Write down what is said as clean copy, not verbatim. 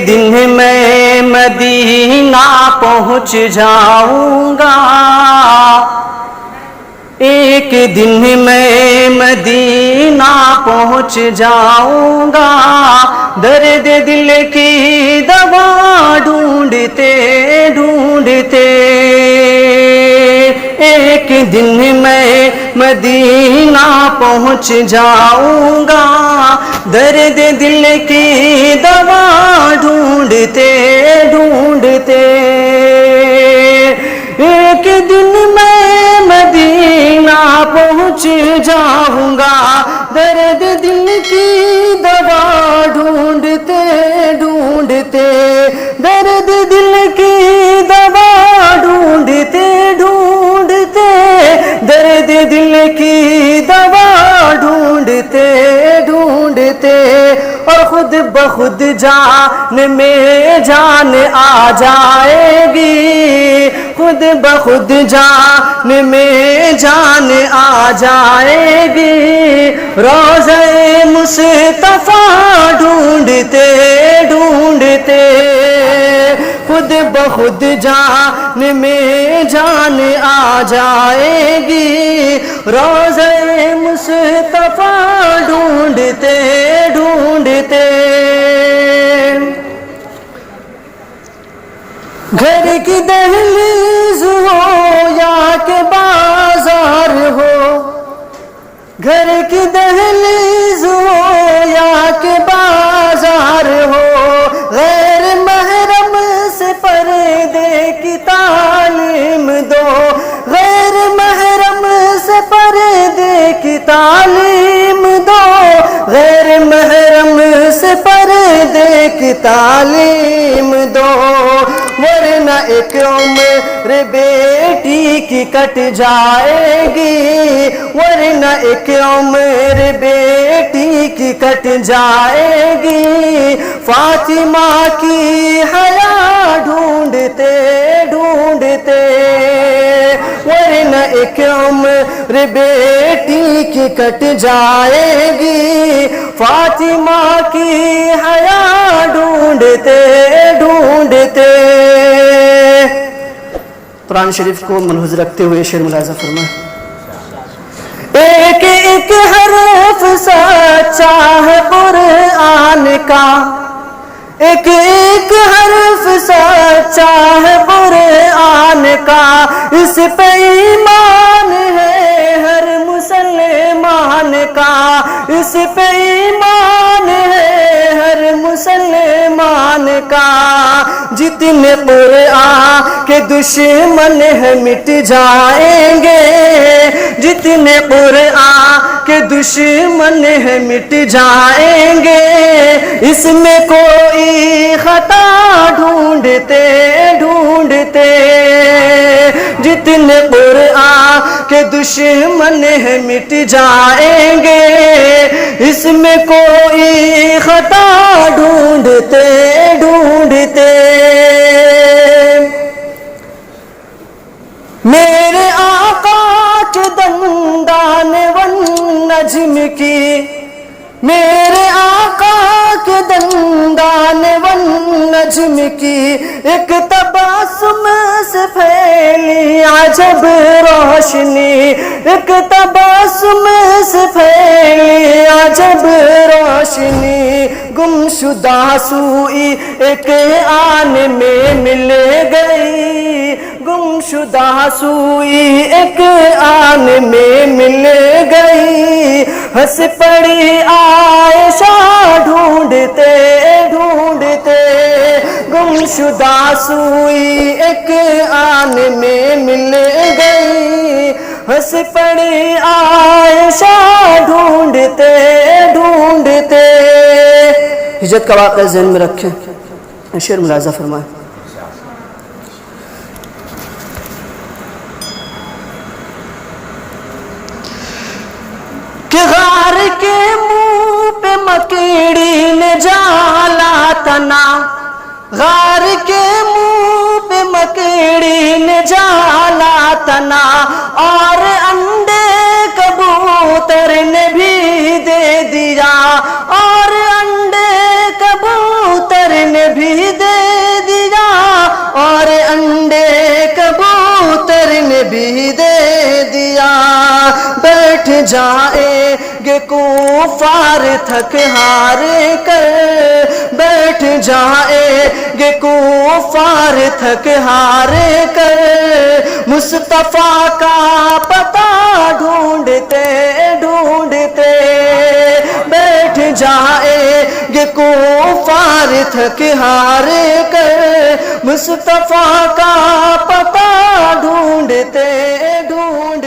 دن میں مدینہ پہنچ جاؤں گا، ایک دن میں مدینہ پہنچ جاؤں گا، درد دل کی دوا ڈھونڈتے ڈھونڈتے، ایک دن میں مدینہ پہنچ جاؤں گا، درد دل کی دوا ڈھونڈتے ڈھونڈتے، ایک دن میں مدینہ پہنچ جاؤں گا، درد دل کی دوا ڈھونڈتے ڈھونڈتے، درد دل کی دوا ڈھونڈتے ڈھونڈتے، درد دل کی دوا ڈھونڈتے ڈھونڈتے، اور خود بخود جان میں جان آ جائے گی، خود بخود جان میں جان آ جائے گی، روضہ مصطفیٰ ڈھونڈتے ڈھونڈتے، خود بخود جان میں جان آ جائے گی، روضہ مصطفیٰ ڈھونڈتے ڈھونڈتے، گھر کی دہلیز ہو یا کہ بازار ہو، گھر کی دہلیز ہو یا کہ بازار ہو، غیر محرم سے پردے کی تعلیم دو، غیر محرم سے پردے کی تعلیم دو، غیر محرم سے پردے کی تعلیم دو، ورنہ ایک عمر بیٹی کی کٹ جائے گی، ورنہ ایک عمر بیٹی کی کٹ جائے گی، فاطمہ کی حیا ڈھونڈتے ڈھونڈتے، ورنہ ایک عمر بیٹی کی کٹ جائے گی، فاطمہ کی حیا ڈھونڈتے ڈھونڈتے۔ قرآن شریف کو ملحوظ رکھتے ہوئے شعر ملاحظہ فرمائیں۔ ایک ایک حرف سچا ہے قرآن کا، ایک ایک حرف سچا ہے قرآن کا، اس پہ ایمان ہے ہر مسلمان کا، اس پہ ایمان ہے ہر مسلمان کا، جتنے قرآن کے دشمن ہیں مٹ جائیں گے، جتنے قرآن کے دشمن ہیں مٹ جائیں گے، اس میں کوئی خطا ڈھونڈتے ڈھونڈتے، جتنے قرآن کے دشمن ہیں مٹ جائیں گے، اس میں کوئی خطا ڈھونڈتے ڈھونڈتے، میرے آقا کے دندان والنجم کی، میرے آقا کے دندان والنجم کی، ایک تبسم سے پھیلی عجب روشنی، ایک تبسم سے پھیلی عجب روشنی، گمشدہ سوئی ایک آن میں مل گئی، گمشدہ سوئی ایک آن میں مل گئی، ہنس پڑی عائشہ ڈھونڈتے ڈھونڈتے، گمشدہ سوئی ایک آن میں مل گئی، ہنس پڑی عائشہ ڈھونڈتے ڈھونڈتے۔ ہجرت کا واقعہ ذہن میں رکھیں، شعر ملاحظہ فرمائیں۔ کہ غار کے منہ پہ مکڑی نے جالا تنا، غار کے منہ پہ مکڑی نے جالا تنا، اور انڈے کبوتر نے بھی دے دیا، اور انڈے کبوتر نے بھی دے دیا اور انڈے کبوتر نے بھی دے دیا، بیٹھ جائیں گے کفار تھک ہار کر، بیٹھ جائیں گے کفار تھک ہار کر، مصطفیٰ کا پتہ ڈھونڈتے ڈھونڈتے، بیٹھ جائیں گے کفار تھک ہار کر، مصطفیٰ کا پتہ ڈھونڈتے ڈھونڈتے۔